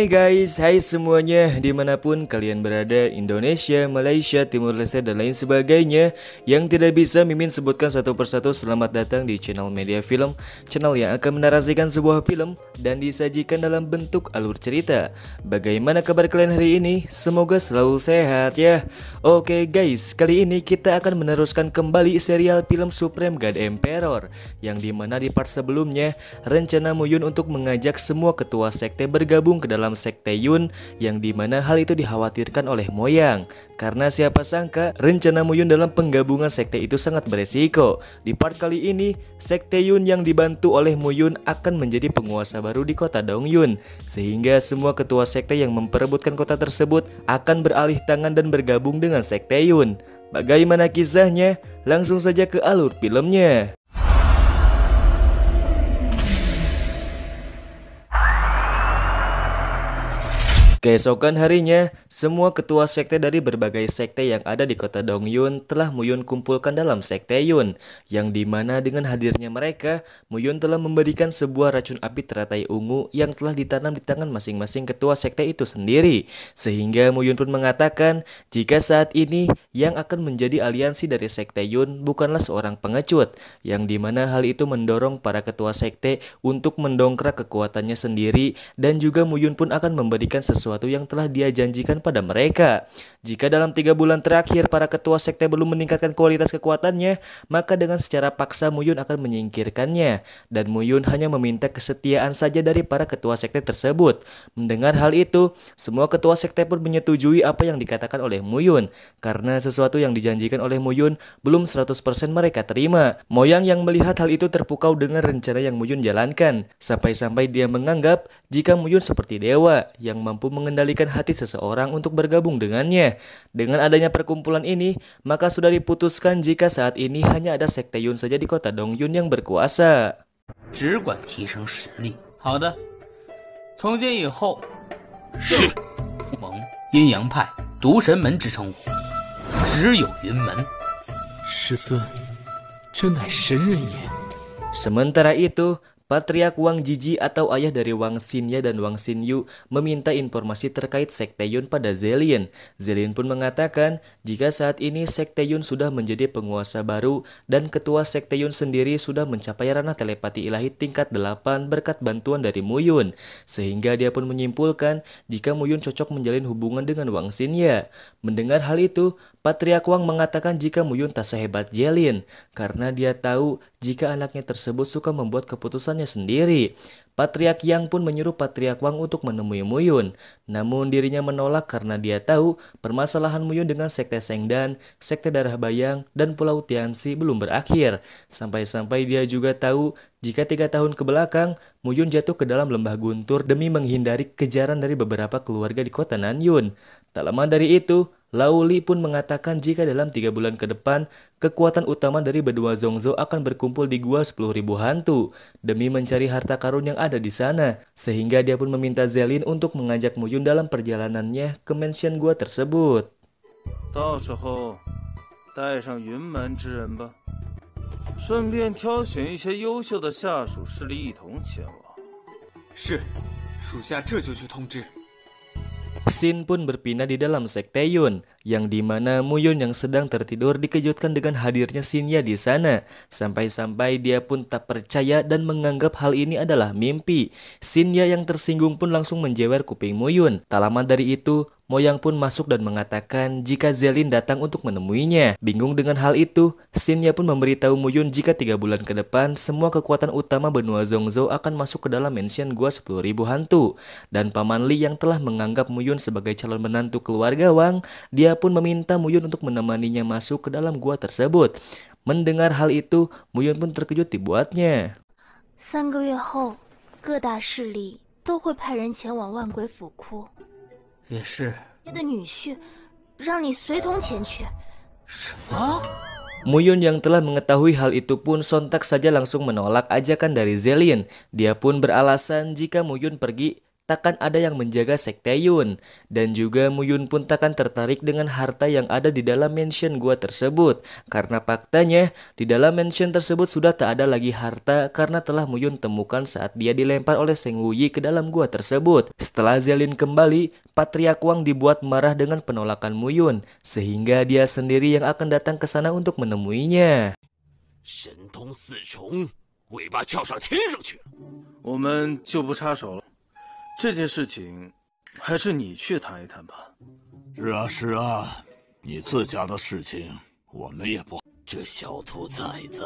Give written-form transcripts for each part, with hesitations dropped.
Hai guys, hai semuanya dimanapun kalian berada, Indonesia, Malaysia, Timur Leste dan lain sebagainya. Yang tidak bisa Mimin sebutkan satu persatu. Selamat datang di channel Media Film, channel yang akan menarasikan sebuah film dan disajikan dalam bentuk alur cerita. Bagaimana kabar kalian hari ini? Semoga selalu sehat ya. Oke guys, kali ini kita akan meneruskan kembali serial film Supreme God Emperor, yang dimana di part sebelumnya rencana Muyun untuk mengajak semua ketua sekte bergabung ke dalam sekte Yun, yang dimana hal itu dikhawatirkan oleh Moyang. Karena siapa sangka rencana Muyun dalam penggabungan sekte itu sangat beresiko. Di part kali ini, sekte Yun yang dibantu oleh Muyun akan menjadi penguasa baru di kota Dongyun, sehingga semua ketua sekte yang memperebutkan kota tersebut akan beralih tangan dan bergabung dengan sekte Yun. Bagaimana kisahnya? Langsung saja ke alur filmnya. Keesokan harinya, semua ketua sekte dari berbagai sekte yang ada di kota Dongyun telah Muyun kumpulkan dalam sekte Yun, yang dimana dengan hadirnya mereka, Muyun telah memberikan sebuah racun api teratai ungu yang telah ditanam di tangan masing-masing ketua sekte itu sendiri. Sehingga Muyun pun mengatakan jika saat ini yang akan menjadi aliansi dari sekte Yun bukanlah seorang pengecut, yang dimana hal itu mendorong para ketua sekte untuk mendongkrak kekuatannya sendiri, dan juga Muyun pun akan memberikan sesuatu yang telah dia janjikan pada mereka. Jika dalam 3 bulan terakhir para ketua sekte belum meningkatkan kualitas kekuatannya, maka dengan secara paksa Muyun akan menyingkirkannya, dan Muyun hanya meminta kesetiaan saja dari para ketua sekte tersebut. Mendengar hal itu, semua ketua sekte pun menyetujui apa yang dikatakan oleh Muyun, karena sesuatu yang dijanjikan oleh Muyun belum 100% mereka terima. Moyang yang melihat hal itu terpukau dengan rencana yang Muyun jalankan, sampai-sampai dia menganggap jika Muyun seperti dewa yang mampu mengendalikan hati seseorang untuk bergabung dengannya. Dengan adanya perkumpulan ini, maka sudah diputuskan jika saat ini hanya ada sekte Yun saja di kota Dongyun yang berkuasa. 只管提升实力。好的，从今以后，是盟阴阳派毒神门之称呼，只有云门。师尊，真乃神人也。 Sementara itu, Patriark Wang Jiji atau ayah dari Wang Xinye dan Wang Xinyu meminta informasi terkait sekte Yun pada Zelin. Zelin pun mengatakan jika saat ini sekte Yun sudah menjadi penguasa baru dan ketua sekte Yun sendiri sudah mencapai ranah telepati ilahi tingkat 8 berkat bantuan dari Muyun. Sehingga dia pun menyimpulkan jika Muyun cocok menjalin hubungan dengan Wang Xinye. Mendengar hal itu, Patriark Wang mengatakan jika Muyun tak sehebat Zelin, karena dia tahu jika anaknya tersebut suka membuat keputusannya sendiri. Patriark Yang pun menyuruh Patriark Wang untuk menemui Muyun. Namun dirinya menolak karena dia tahu permasalahan Muyun dengan sekte Sengdan, sekte Darah Bayang, dan Pulau Tianxi belum berakhir. Sampai-sampai dia juga tahu jika 3 tahun ke belakang, Muyun jatuh ke dalam lembah guntur demi menghindari kejaran dari beberapa keluarga di kota Nanyun. Tak lama dari itu, Lao Li pun mengatakan jika dalam 3 bulan ke depan, kekuatan utama dari Bedua Zongzhou akan berkumpul di Gua 10.000 Hantu demi mencari harta karun yang ada di sana. Sehingga dia pun meminta Zelin untuk mengajak Muyun dalam perjalanannya ke mansion gua tersebut. 到时候带上云门之人吧，顺便挑选一些优秀的下属势力一同前往。是，属下这就去通知。 Xin pun berpindah di dalam sekte Yun, yang dimana Muyun yang sedang tertidur dikejutkan dengan hadirnya Xinye di sana. Sampai-sampai dia pun tak percaya dan menganggap hal ini adalah mimpi. Xinye yang tersinggung pun langsung menjewer kuping Muyun. Tak lama dari itu, Moyang pun masuk dan mengatakan jika Zelin datang untuk menemuinya. Bingung dengan hal itu, Xinye pun memberitahu Muyun jika 3 bulan ke depan semua kekuatan utama benua Zongzhou akan masuk ke dalam mansion gua 10.000 Hantu. Dan Paman Li yang telah menganggap Muyun sebagai calon menantu keluarga Wang, dia pun meminta Muyun untuk menemaninya masuk ke dalam gua tersebut. Mendengar hal itu, Muyun pun terkejut dibuatnya. 3个月后，各大势力都会派人前往万鬼府窟。 也是。你的女婿，让你随同前去。什么？ Muyun yang telah mengetahui hal itu pun sontak saja langsung menolak ajakan dari Zelin. Dia pun beralasan jika Muyun pergi, takkan ada yang menjaga sekte Yun. Dan juga Muyun pun takkan tertarik dengan harta yang ada di dalam mansion gua tersebut. Karena faktanya, di dalam mansion tersebut sudah tak ada lagi harta karena telah Muyun temukan saat dia dilempar oleh Seng Wuyi ke dalam gua tersebut. Setelah Zelin kembali, Patriark Wang dibuat marah dengan penolakan Muyun, sehingga dia sendiri yang akan datang ke sana untuk menemuinya. 神通四重，尾巴翘上天上去。我们就不插手了，这件事情还是你去谈一谈吧。是啊，是啊，你自家的事情我们也不。这小兔崽子，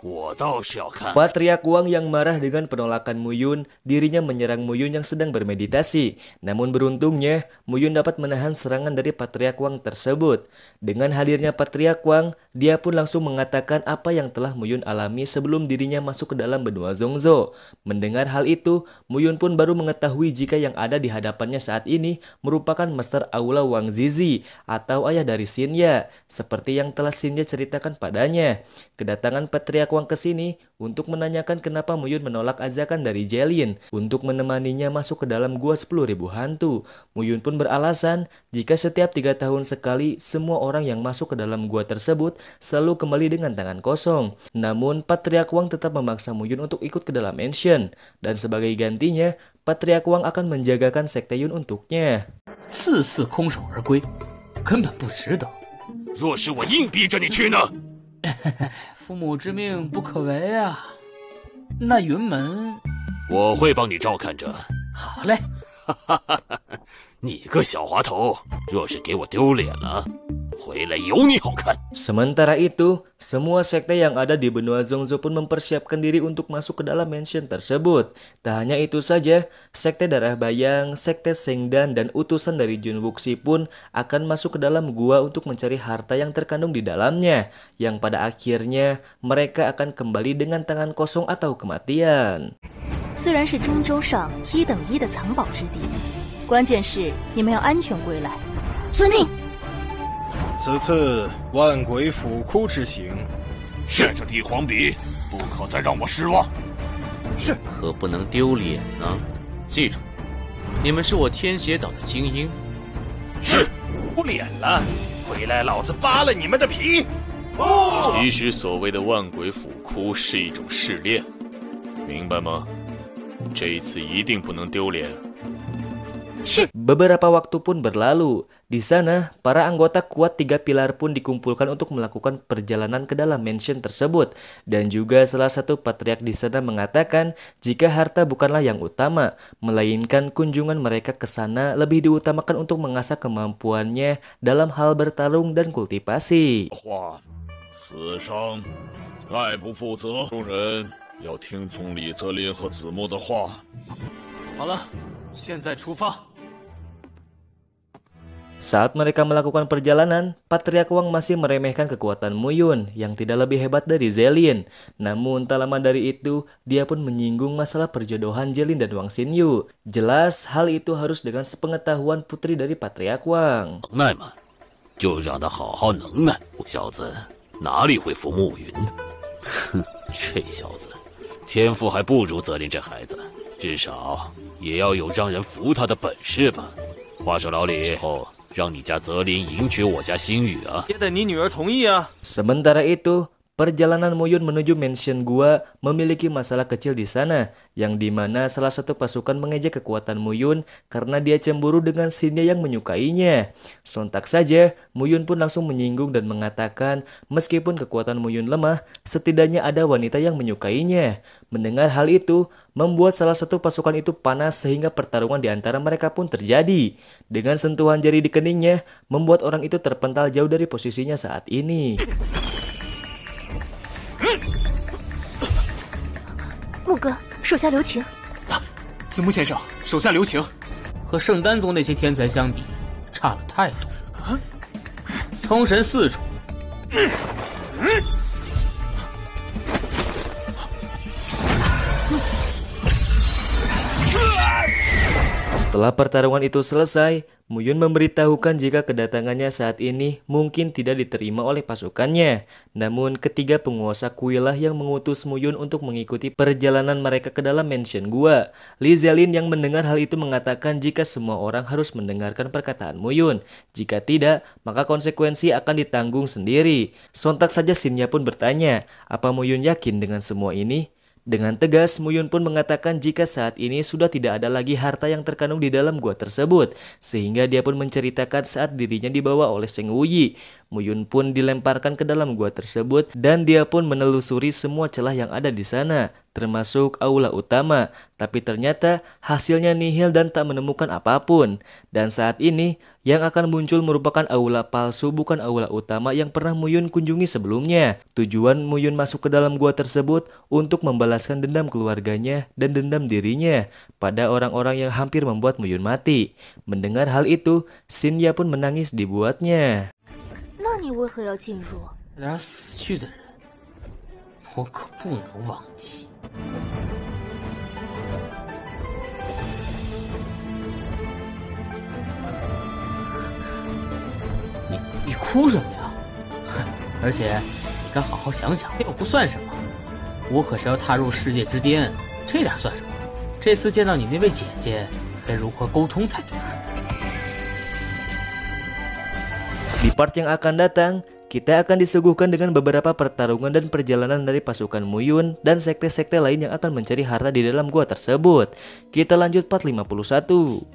我倒是要看。 Patriark Wang yang marah dengan penolakan Muyun, dirinya menyerang Muyun yang sedang bermeditasi. Namun beruntungnya, Muyun dapat menahan serangan dari Patriark Wang tersebut. Dengan hadirnya Patriark Wang, dia pun langsung mengatakan apa yang telah Muyun alami sebelum dirinya masuk ke dalam benua Zongzo. Mendengar hal itu, Muyun pun baru mengetahui jika yang ada di hadapannya saat ini merupakan Master Aula Wang Zizi atau ayah dari Xinya, seperti yang telah Xinya ceritakan padanya. Kedatangan Patriark Wang ke sini untuk menanyakan kenapa Muyun menolak ajakan dari Zelin untuk menemaninya masuk ke dalam gua 10.000 hantu. Muyun pun beralasan jika setiap 3 tahun sekali semua orang yang masuk ke dalam gua tersebut selalu kembali dengan tangan kosong. Namun Patriark Wang tetap memaksa Muyun untuk ikut ke dalam mansion, dan sebagai gantinya Patriark Wang akan menjagakan sekte Yun untuknya. 次次空手而归，根本不值得。若是我硬逼着你去呢？父母之命不可违啊！那云门，我会帮你照看着。好嘞。你个小滑头，若是给我丢脸了，回来有你好看。 Sementara itu, semua sekte yang ada di benua Zongzo pun mempersiapkan diri untuk masuk ke dalam mansion tersebut. Tak hanya itu saja, sekte Darah Bayang, sekte Sengdan, dan utusan dari Jun Wuxi pun akan masuk ke dalam gua untuk mencari harta yang terkandung di dalamnya, yang pada akhirnya mereka akan kembali dengan tangan kosong atau kematian. 虽然是中州上1等1的藏宝之地，关键是你们要安全归来。遵命。 此次万鬼府窟之行，是这帝皇笔，不可再让我失望。是，可不能丢脸呢。记住，你们是我天邪岛的精英。是，丢脸了，回来老子扒了你们的皮！哦，其实所谓的万鬼府窟是一种试炼，明白吗？这一次一定不能丢脸。 Beberapa waktu pun berlalu. Di sana, para anggota kuat 3 pilar pun dikumpulkan untuk melakukan perjalanan ke dalam mansion tersebut. Dan juga salah satu patriark di sana mengatakan jika harta bukanlah yang utama, melainkan kunjungan mereka ke sana lebih diutamakan untuk mengasah kemampuannya dalam hal bertarung dan kultivasi. 死伤概不负责，众人要听从李泽林和子木的话。好了，现在出发。 Saat mereka melakukan perjalanan, Patriark Wang masih meremehkan kekuatan Muyun yang tidak lebih hebat dari Zelin. Namun tak lama dari itu, dia pun menyinggung masalah perjodohan Zelin dan Wang Xinyu. Jelas hal itu harus dengan sepengetahuan putri dari Patriark Wang. 能耐嘛，就让他好好能耐。小子哪里会服慕云？哼，这小子天赋还不如泽林这孩子，至少也要有让人服他的本事吧。话说老李，后。 让你家泽林迎娶我家星宇啊！也得你女儿同意啊。 Sementara itu, perjalanan Muyun menuju mansion gua memiliki masalah kecil di sana, yang dimana salah satu pasukan mengejek kekuatan Muyun karena dia cemburu dengan Xinya yang menyukainya. Sontak saja, Muyun pun langsung menyinggung dan mengatakan meskipun kekuatan Muyun lemah, setidaknya ada wanita yang menyukainya. Mendengar hal itu, membuat salah satu pasukan itu panas sehingga pertarungan di antara mereka pun terjadi. Dengan sentuhan jari di keningnya, membuat orang itu terpental jauh dari posisinya saat ini. 木哥，手下留情。子木先生，手下留情。和圣丹宗那些天才相比，差了太多。冲神4重。Setelah pertarungan itu selesai, Muyun memberitahukan jika kedatangannya saat ini mungkin tidak diterima oleh pasukannya. Namun ketiga penguasa kuilah yang mengutus Muyun untuk mengikuti perjalanan mereka ke dalam mansion gua. Li Zialin yang mendengar hal itu mengatakan jika semua orang harus mendengarkan perkataan Muyun. Jika tidak, maka konsekuensi akan ditanggung sendiri. Sontak saja Shinya pun bertanya, apa Muyun yakin dengan semua ini? Dengan tegas, Muyun pun mengatakan jika saat ini sudah tidak ada lagi harta yang terkandung di dalam gua tersebut, sehingga dia pun menceritakan saat dirinya dibawa oleh Seng Wuyi. Muyun pun dilemparkan ke dalam gua tersebut dan dia pun menelusuri semua celah yang ada di sana, termasuk aula utama, tapi ternyata hasilnya nihil dan tak menemukan apapun. Dan saat ini, yang akan muncul merupakan aula palsu, bukan aula utama yang pernah Muyun kunjungi sebelumnya. Tujuan Muyun masuk ke dalam gua tersebut untuk membalaskan dendam keluarganya dan dendam dirinya pada orang-orang yang hampir membuat Muyun mati. Mendengar hal itu, Shinya pun menangis dibuatnya. 那你为何要进入？ 俩死去的人，我可不能忘记。你哭什么呀？哼！而且你该好好想想，这又不算什么，我可是要踏入世界之巅，这点算什么？这次见到你那位姐姐，该如何沟通才对？ Di part yang akan datang, kita akan disuguhkan dengan beberapa pertarungan dan perjalanan dari pasukan Muyun dan sekte-sekte lain yang akan mencari harta di dalam gua tersebut. Kita lanjut part 51.